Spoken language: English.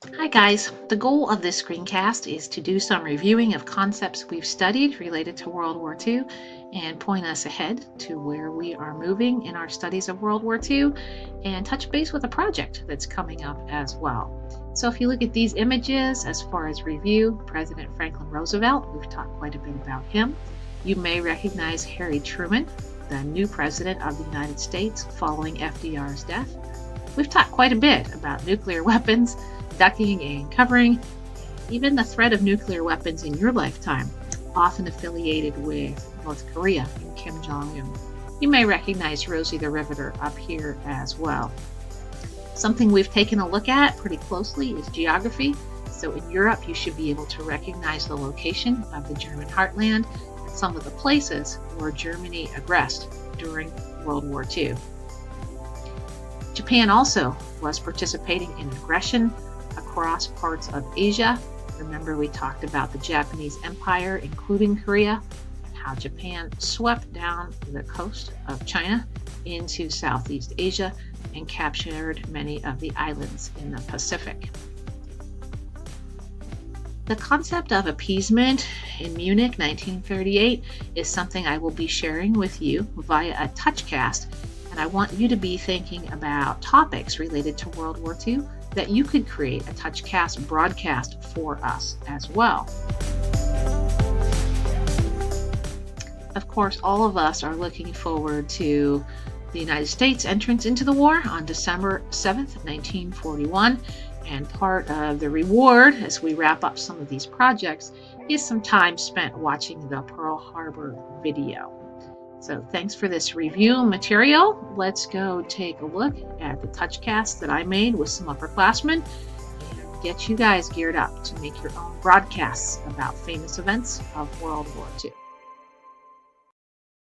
Hi guys, the goal of this screencast is to do some reviewing of concepts we've studied related to World War II and point us ahead to where we are moving in our studies of World War II and touch base with a project that's coming up as well. So if you look at these images as far as review, President Franklin Roosevelt, we've talked quite a bit about him. You may recognize Harry Truman, the new president of the United States following FDR's death. We've talked quite a bit about nuclear weapons, ducking and covering, even the threat of nuclear weapons in your lifetime, often affiliated with North Korea and Kim Jong-un. You may recognize Rosie the Riveter up here as well. Something we've taken a look at pretty closely is geography. So in Europe, you should be able to recognize the location of the German heartland and some of the places where Germany aggressed during World War II. Japan also was participating in aggression across parts of Asia. Remember, we talked about the Japanese Empire, including Korea, and how Japan swept down the coast of China into Southeast Asia and captured many of the islands in the Pacific. The concept of appeasement in Munich 1938 is something I will be sharing with you via a touchcast, and I want you to be thinking about topics related to World War II that you could create a touchcast broadcast for us as well. Of course, all of us are looking forward to the United States entrance into the war on December 7th, 1941. And part of the reward as we wrap up some of these projects is some time spent watching the Pearl Harbor video. So thanks for this review material. Let's go take a look at the touchcast that I made with some upperclassmen and get you guys geared up to make your own broadcasts about famous events of World War II.